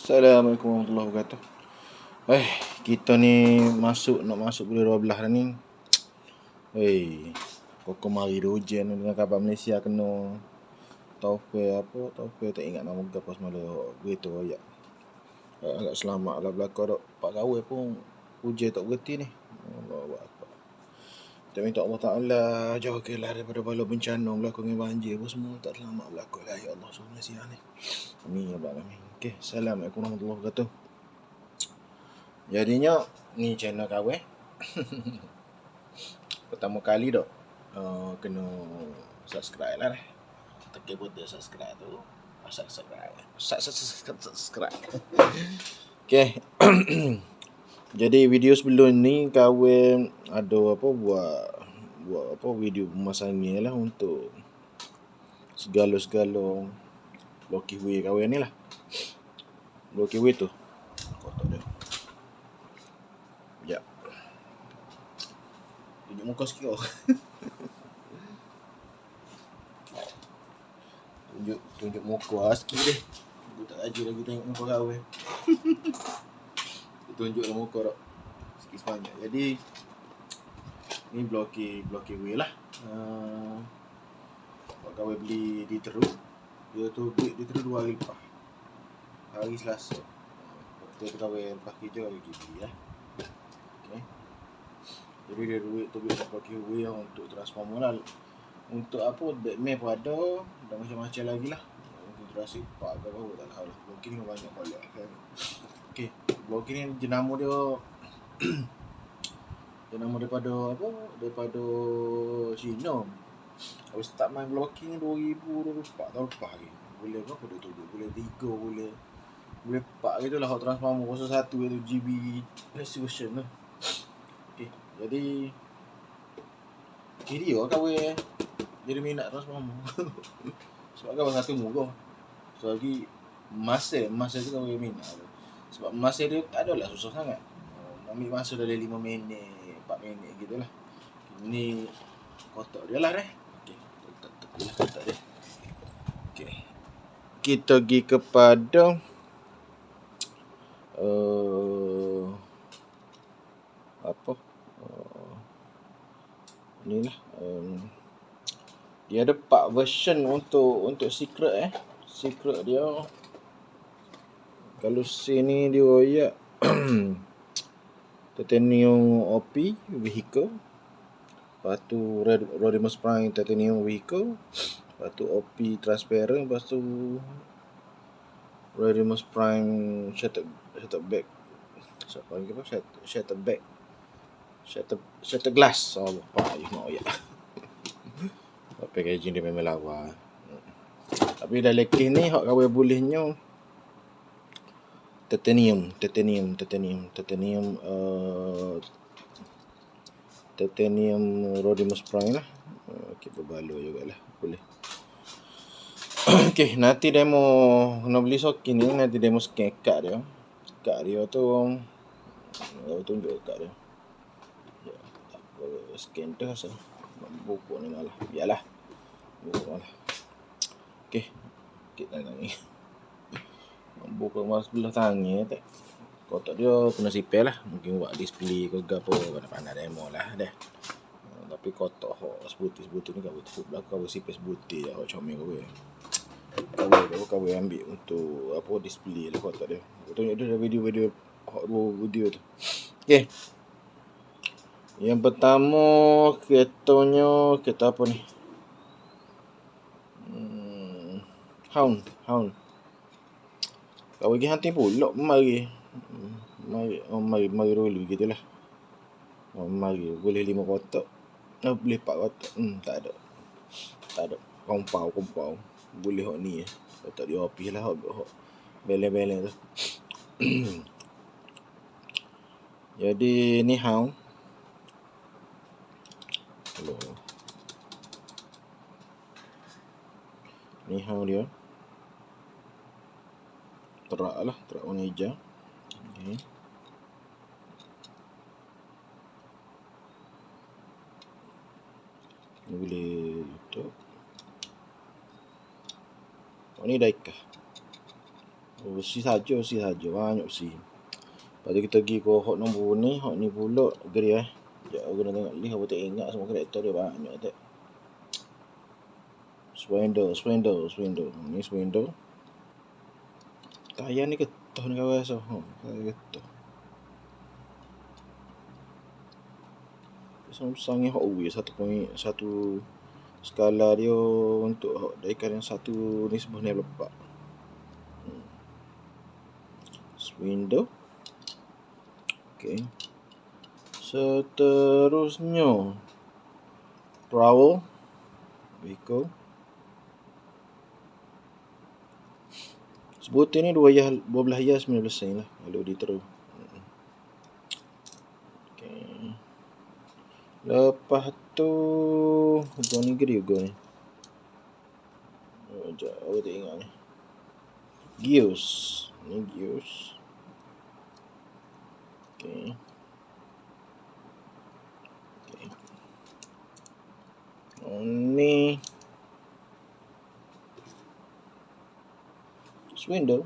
Assalamualaikum warahmatullahi wabarakatuh. Kita ni nak masuk bulan 12 dah ni. Koko mari dah hujan dengan khabar Malaysia kena Taufik tak ingat nama apa semalam berita royak. Agak selamat lah belakang dak pak gawe pun hujan tak berhenti ni. Allahu akbar. Kita minta Allah Taala jauhkanlah daripada bala bencana berlaku dengan banjir pun semua tak selamat berlaku lah ya Allah subhanahu Malaysia ni. Amin ya rabbal alamin. Okey, assalamualaikum warahmatullahi wabarakatuh. Jadinya ni channel kawan. Pertama kali dok kena subscribe lah. Tekan button subscribe tu. Subscribe. Okey. Jadi video sebelum ni kawan ada buat video pemasangan lah untuk segala Loki way kawan ni lah. Loki way tu. Kotak dia. Ya. Tunjuk muka sikit oh. tunjuk muka sikit deh. Aku tak ajar lagi tengok muka kawan. Tunjuklah muka dak. Sikit sebanyak. Jadi ni bloki way lah. Kawan beli di Teruk. Dia tu duit di Teruk 2 hari lepas. Hari Selasa. Waktu tu kawan lepas kerja hari beli lah. Okay. Jadi dia duit tu duit bloki way untuk transformer lah. Untuk apa Batman pun ada dan macam-macam lagi lah. Mungkin Jurassic Park ke apa tak tahu lah. Bloki ni banyak kolek kan. Okey, bloki ni jenama dia jenama daripada Cina. Aku start main bloki ni 2024 tahun lepas lagi. Boleh berapa dia tu? Boleh 3 boleh 4 gitu lah hot transformer 01 itu GB resolution lah. Okey, jadi dia kawan jadi minat transformer. Sebab kawan satu muka. So lagi masa tu kawan minat. Sebab masa dia tak adalah susah sangat. Ambil masa dalam 5 minit, 4 minit gitulah. Ini kotak dia lah deh. Okey, kotak dia. Okey. Kita pergi kepada inilah dia ada 4 version untuk secret secret dia. Kalau sini dia royak titanium OP vehicle, lepas tu Rodimus Prime titanium vehicle, lepas tu OP transparent, lepas tu Rodimus Prime shutter back, siapa lagi apa shutter glass. Oh lupa nak ya. Packaging dia memang lawa. Tapi dah lekeh ni hak kawan bolehnya titanium Rodimus Prime lah. Okey, berbaloi jugalah boleh. Okey, nanti demo kena beli soket ni, nanti demo scan kad dia. Kad dia tu tunjuk kad dia. Ya, tak apa scan tu asal. Buku ni lah. Biarlah. Buku lah. Okey. Kita ni. Buku mas sebelah tangan tak. Kotak dia kena sipel lah. Mungkin buat display ke apa pandai demo lah dah. Tapi kotak hok sebutir ni kau betul belakang kau sipel sebutir hok comel kau ambil untuk apa display lah kotak dia. Aku tunjuk dia video hok video tu. Okey. Yang pertama kereta apa ni? Hound. Kau bagi hantar pulak mari dulu gitulah. Mari boleh 5 kotak. Boleh 4 kotak. Tak ada. Kompau. Boleh hok ni kotak dia habis lah hok belen tu. Jadi ni hound. Hello. Ni hound dia. Terak warna hijau. Okey. Ni boleh tutup. Ni Daika. Besi saja banyak besi. Lepas tu kita pergi ke hot nombor ni, hot ni pula geri Sekejap aku nak tengok list, aku tak ingat semua karakter dia banyak tak. Swindle. Ni Swindle. Tayar ni getah ni kawan rasa. Tayar getah. Samsung ni hot away 1.1 skala dia untuk daikan yang satu ni sebenarnya lepak. Swindle. Okay. Seterusnya Prowl Vehicle. Sebutin ni 12 hias 19 sen lah kalau dia terus. Okay. Lepas tu gua ni gede juga ni. Sekejap aku tak ingat ni. Gears. Ni Gears. Okay. Ni Swindle.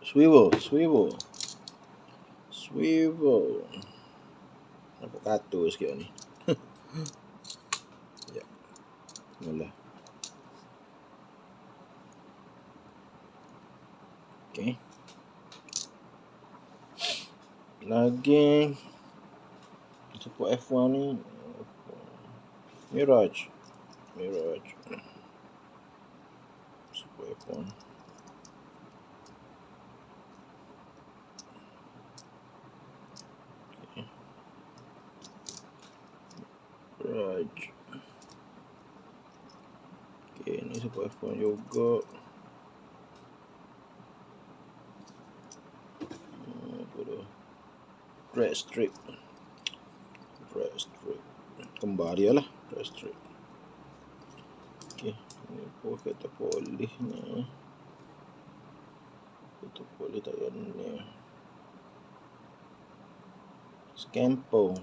Swivel. Nampak katur sikit ni. Ya. Mula. Okay. Lagi support F1 ni Mirage. Support F1. Okay. Mirage. Okay, ni support F1 juga. Red Strip. Kembar dia lah Red Strip. Okay, ni pun kereta polis ni. Kereta polis tayar ni. Scampo.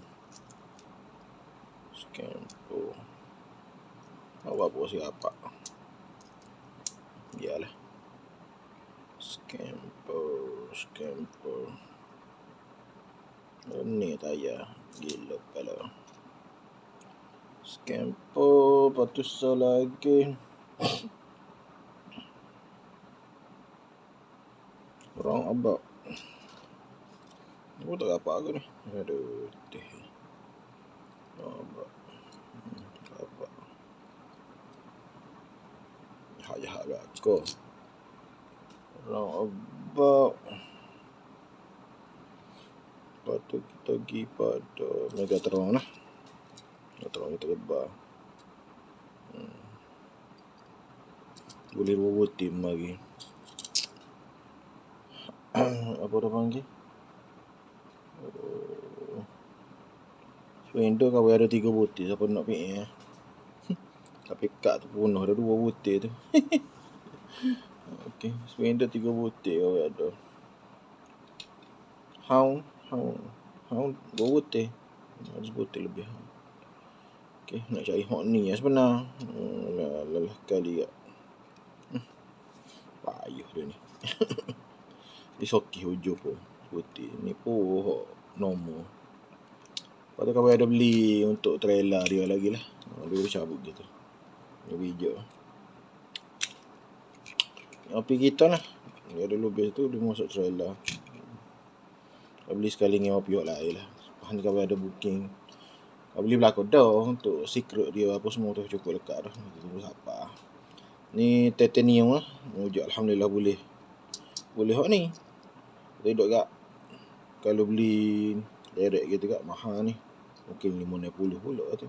Apa siapa? Biarlah. Scampo. Ni tayar gila kalau. Scampo, patus lagi. Wrong about. Aku tak apa aku ni. Aduh, teh. Apa? Jahat lah aku. Wrong about. Lepas tu kita pergi pada Megatron lah. Megatron kita lebar. Boleh robot tim lagi. Apa dah panggil? Swindle kau ada 3 butir. Siapa nak pergi tapi kad tu punah ada 2 butir tu. Okay, Swindle 3 butir kau ada. Hound 2 butir. Ada sebutir lebih. Okay, nak cari hot ni sebenar. Lelah kali kat. Payuh dia ni. Disoki hujung pun putih. Ni pun normal. Lepas tu kau ada beli untuk trailer dia lagi lah. Dia bercabut gitu. Dia hijau. Api kita lah. Dia ada lubis tu dia masuk trailer. Kau beli sekali dengan api lain lah. Lepas ni kau ada booking. Kau beli belakang dah untuk secret dia apa semua tu cukup lekat dah. Tunggu siapa. Ni titanium lah. Mujak alhamdulillah boleh hot ni. Tidak gak kalau beli direct gitu gak mahal ni. Mungkin 50 pula tu.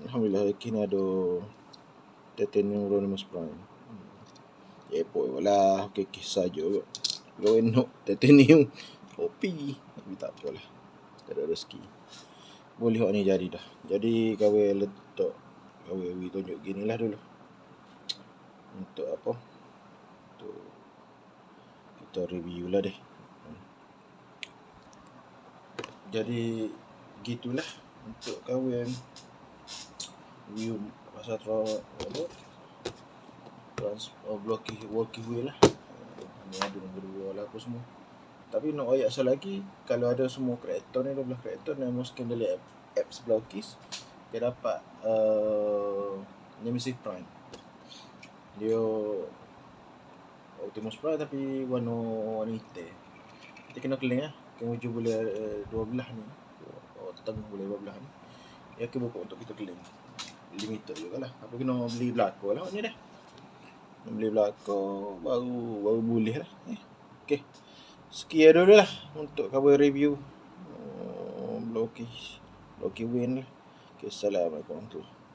Alhamdulillah kini ada titanium Rodimus Prime. Airport lah, okey kisah je. Kalau nak titanium kopi, tapi tak apalah. Tak ada rezeki. Boleh hot ni jadi dah. Jadi kawan letak kawan tunjuk ginilah dulu. Untuk apa? Untuk kita review lah deh. Jadi gitulah untuk kawan review pasal walkie wheel lah. Ni ada nombor 2 lah apa semua. Tapi nak ayat asal lagi, kalau ada semua kreator ni, 12 kreator yang mungkin dari apps Blockies, dia dapat Nemesis Prime. Dia Optimus Prime tapi warna hitam. Kita kena keling lah. Kena hujung boleh 12 ni. Tengah boleh 12 ni. Ya, kita buka untuk kita keling. Limited juga lah. Apa kena beli belakang lah ni dah. Beli belakang baru boleh lah. Okay. Sekian dulu lah untuk cover review Blocky Win lah. Okay, Assalamualaikum warahmatullahi wabarakatuh.